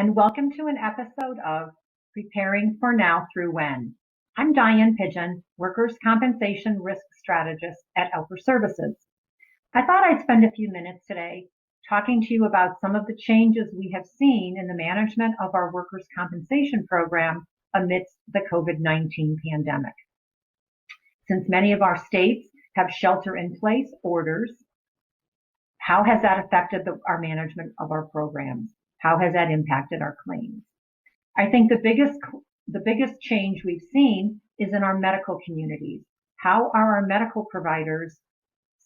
and welcome to an episode of Preparing for Now Through When. I'm Diane Pidgeon, Workers' Compensation Risk Strategist at Alper Services. I thought I'd spend a few minutes today talking to you about some of the changes we have seen in the management of our workers' compensation program amidst the COVID-19 pandemic. Since many of our states have shelter-in-place orders, how has that affected our management of our programs? How has that impacted our claims? I think the biggest change we've seen is in our medical communities. How are our medical providers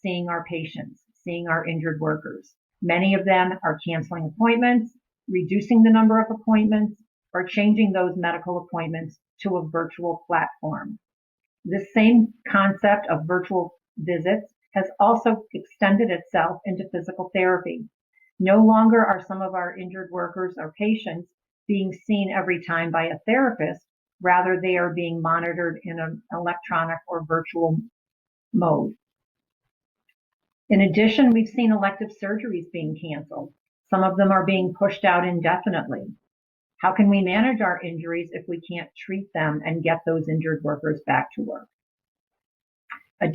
seeing our patients, seeing our injured workers? Many of them are canceling appointments, reducing the number of appointments, or changing those medical appointments to a virtual platform. This same concept of virtual visits has also extended itself into physical therapy. No longer are some of our injured workers or patients being seen every time by a therapist. Rather, they are being monitored in an electronic or virtual mode. In addition, we've seen elective surgeries being canceled. Some of them are being pushed out indefinitely. How can we manage our injuries if we can't treat them and get those injured workers back to work? In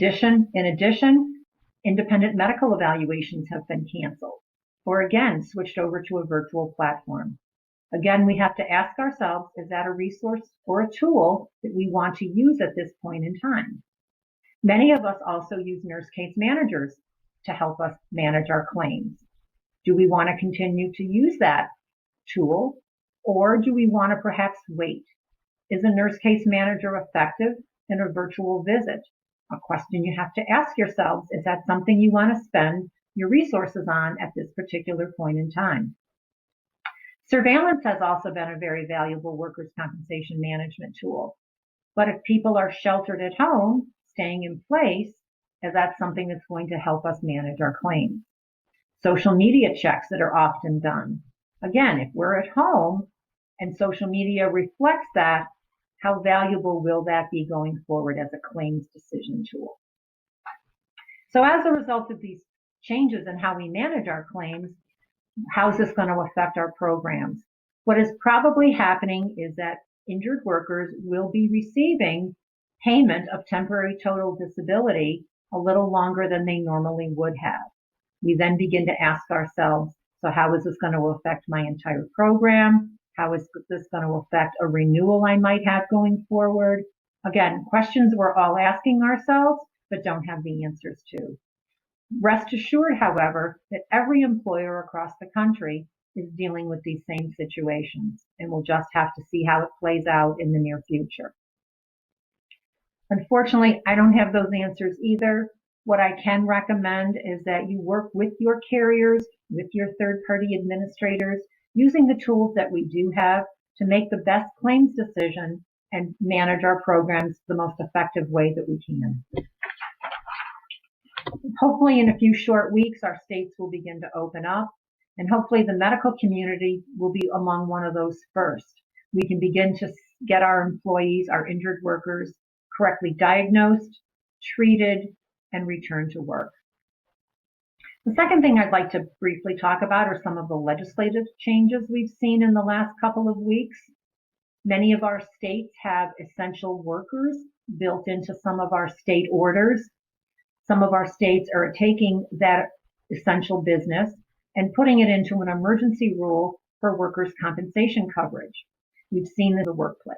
addition, independent medical evaluations have been canceled or again switched over to a virtual platform. Again, we have to ask ourselves, is that a resource or a tool that we want to use at this point in time? Many of us also use nurse case managers to help us manage our claims. Do we want to continue to use that tool, or do we want to perhaps wait? Is a nurse case manager effective in a virtual visit? A question you have to ask yourselves, is that something you want to spend your resources on at this particular point in time? Surveillance has also been a very valuable workers' compensation management tool. But if people are sheltered at home, staying in place, is that something that's going to help us manage our claims? Social media checks that are often done. Again, if we're at home and social media reflects that, how valuable will that be going forward as a claims decision tool? So as a result of these changes in how we manage our claims, how's this going to affect our programs? What is probably happening is that injured workers will be receiving payment of temporary total disability a little longer than they normally would have. We then begin to ask ourselves, so how is this going to affect my entire program? How is this going to affect a renewal I might have going forward? Again, questions we're all asking ourselves, but don't have the answers to. Rest assured, however, that every employer across the country is dealing with these same situations, and we'll just have to see how it plays out in the near future. Unfortunately, I don't have those answers either. What I can recommend is that you work with your carriers, with your third-party administrators, using the tools that we do have to make the best claims decision and manage our programs the most effective way that we can. Hopefully in a few short weeks, our states will begin to open up, and hopefully the medical community will be among one of those first. We can begin to get our employees, our injured workers, correctly diagnosed, treated, and return to work. The second thing I'd like to briefly talk about are some of the legislative changes we've seen in the last couple of weeks. Many of our states have essential workers built into some of our state orders. Some of our states are taking that essential business and putting it into an emergency rule for workers' compensation coverage. We've seen in the workplace.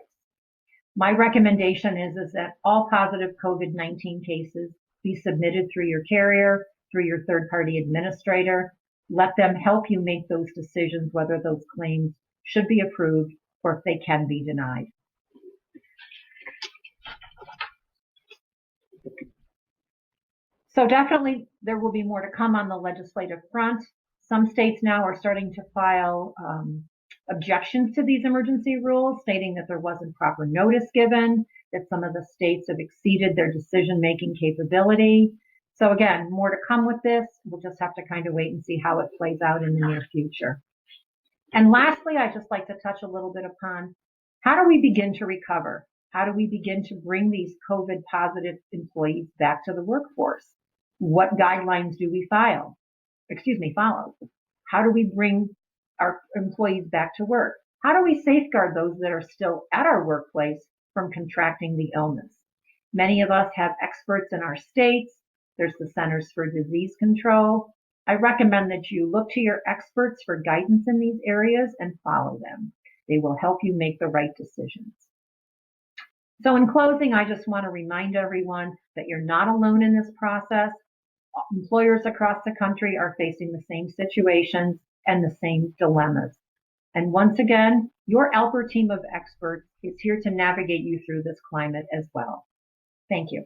My recommendation is that all positive COVID-19 cases be submitted through your carrier, through your third-party administrator. Let them help you make those decisions whether those claims should be approved or if they can be denied. So definitely there will be more to come on the legislative front. Some states now are starting to file objections to these emergency rules, stating that there wasn't proper notice given, that some of the states have exceeded their decision-making capability. So again, more to come with this. We'll just have to kind of wait and see how it plays out in the near future. And lastly, I'd just like to touch a little bit upon how do we begin to recover? How do we begin to bring these COVID positive employees back to the workforce? What guidelines do we follow? How do we bring our employees back to work? How do we safeguard those that are still at our workplace from contracting the illness? Many of us have experts in our states. There's the Centers for Disease Control. I recommend that you look to your experts for guidance in these areas and follow them. They will help you make the right decisions. So in closing, I just want to remind everyone that you're not alone in this process. Employers across the country are facing the same situations and the same dilemmas. And once again, your Alper team of experts is here to navigate you through this climate as well. Thank you.